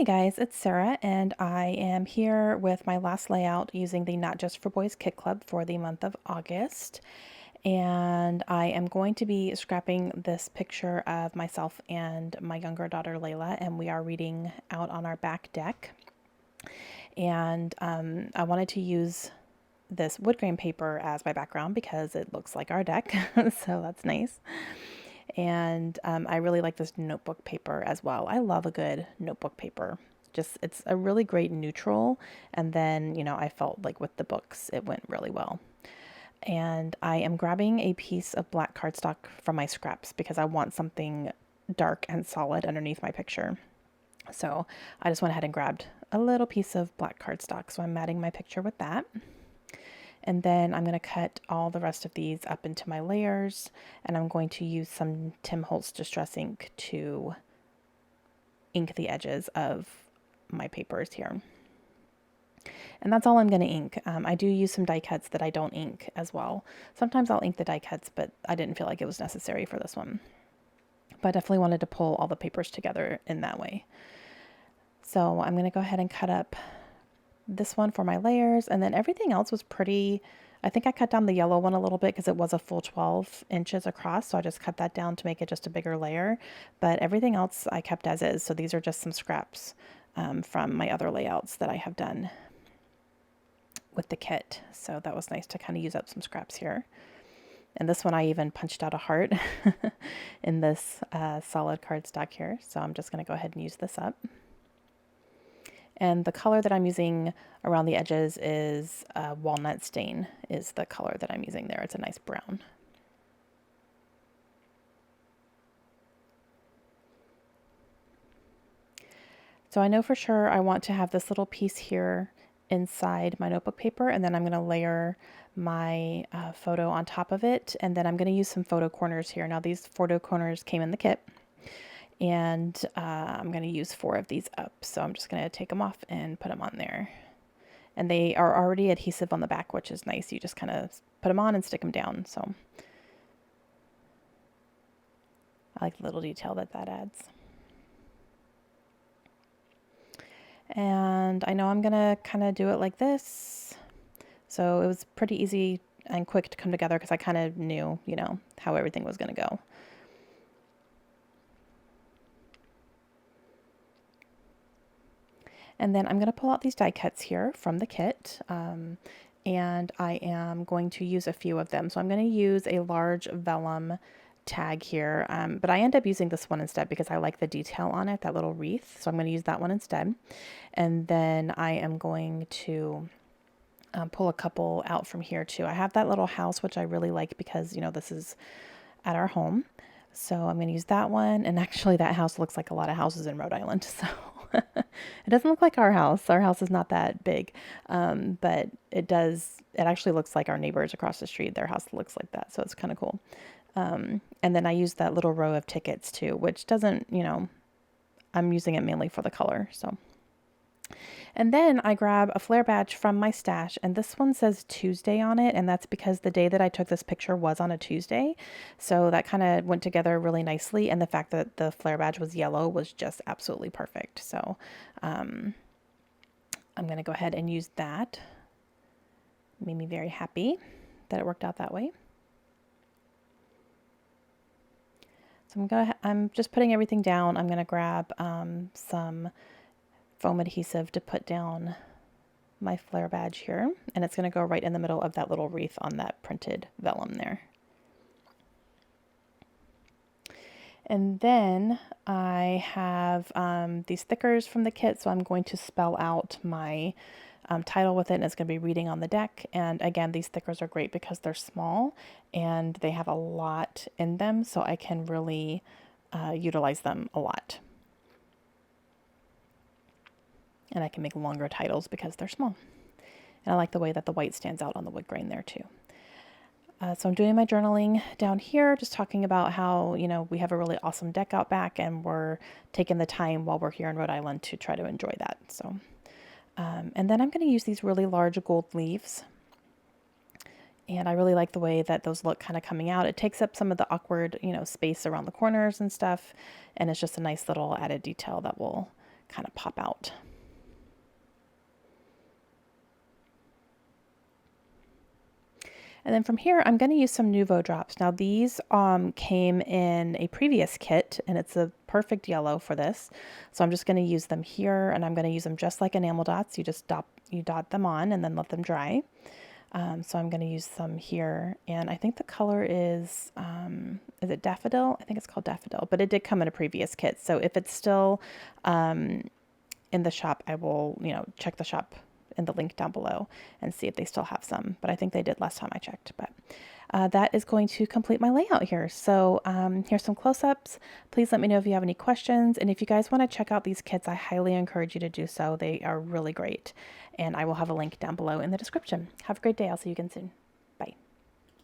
Hey guys, it's Sarah, and I am here with my last layout using the Not Just for Boys Kit Club for the month of August. And I am going to be scrapping this picture of myself and my younger daughter Layla, and we are reading out on our back deck. And I wanted to use this wood grain paper as my background because it looks like our deck, so that's nice. And I really like this notebook paper as well. I love a good notebook paper. Just, it's a really great neutral. And then, I felt like with the books, it went really well. And I am grabbing a piece of black cardstock from my scraps because I want something dark and solid underneath my picture. So I just went ahead and grabbed a little piece of black cardstock. So I'm matting my picture with that. And then I'm going to cut all the rest of these up into my layers, and I'm going to use some Tim Holtz Distress ink to ink the edges of my papers here. And that's all I'm going to ink. I do use some die cuts that I don't ink as well. Sometimes I'll ink the die cuts, but I didn't feel like it was necessary for this one. But I definitely wanted to pull all the papers together in that way. So I'm going to go ahead and cut up this one for my layers, and then everything else was pretty. I think I cut down the yellow one a little bit because it was a full 12 inches across, so I just cut that down to make it just a bigger layer, but everything else I kept as is. So these are just some scraps from my other layouts that I have done with the kit, so that was nice to kind of use up some scraps here. And this one I even punched out a heart in this solid cardstock here, so I'm just going to go ahead and use this up. And the color that I'm using around the edges is walnut stain is the color that I'm using there. It's a nice brown. So I know for sure I want to have this little piece here inside my notebook paper, and then I'm going to layer my photo on top of it, and then I'm going to use some photo corners here. Now these photo corners came in the kit, and I'm going to use 4 of these up. So I'm just going to take them off and put them on there. And they are already adhesive on the back, which is nice. You just kind of put them on and stick them down. So I like the little detail that that adds. And I know I'm going to kind of do it like this. So it was pretty easy and quick to come together because I kind of knew, how everything was going to go. And then I'm going to pull out these die cuts here from the kit, and I am going to use a few of them. So I'm going to use a large vellum tag here, but I end up using this one instead because I like the detail on it, that little wreath. So I'm going to use that one instead. And then I am going to pull a couple out from here too. I have that little house, which I really like because, this is at our home. So I'm going to use that one. And actually that house looks like a lot of houses in Rhode Island. So it doesn't look like our house. Our house is not that big. But it actually looks like our neighbors across the street. Their house looks like that. So it's kind of cool. And then I use that little row of tickets too, which doesn't, I'm using it mainly for the color. So. And then I grab a flare badge from my stash, and this one says Tuesday on it, and that's because the day that I took this picture was on a Tuesday. So that kind of went together really nicely, and the fact that the flare badge was yellow was just absolutely perfect. So I'm going to go ahead and use that. It made me very happy that it worked out that way. So I'm just putting everything down. I'm going to grab some foam adhesive to put down my flare badge here, and it's going to go right in the middle of that little wreath on that printed vellum there. And then I have these stickers from the kit, so I'm going to spell out my title with it, and it's going to be reading on the deck. And again, these stickers are great because they're small and they have a lot in them, so I can really utilize them a lot. And I can make longer titles because they're small. And I like the way that the white stands out on the wood grain there too. So I'm doing my journaling down here, just talking about how, we have a really awesome deck out back, and we're taking the time while we're here in Rhode Island to try to enjoy that. So, and then I'm going to use these really large gold leaves. And I really like the way that those look kind of coming out. It takes up some of the awkward, space around the corners and stuff. And it's just a nice little added detail that will kind of pop out. And then from here, I'm going to use some Nuvo drops. Now these came in a previous kit, and it's a perfect yellow for this. So I'm just going to use them here, and I'm going to use them just like enamel dots. You just dot them on and then let them dry. So I'm going to use some here, and I think the color is it Daffodil? I think it's called Daffodil, but it did come in a previous kit. So if it's still in the shop, I will, check the shop in the link down below and see if they still have some, but I think they did last time I checked. But that is going to complete my layout here. So here's some close-ups. Please let me know if you have any questions, and if you guys want to check out these kits, I highly encourage you to do so. They are really great, and I will have a link down below in the description. Have a great day. I'll see you again soon.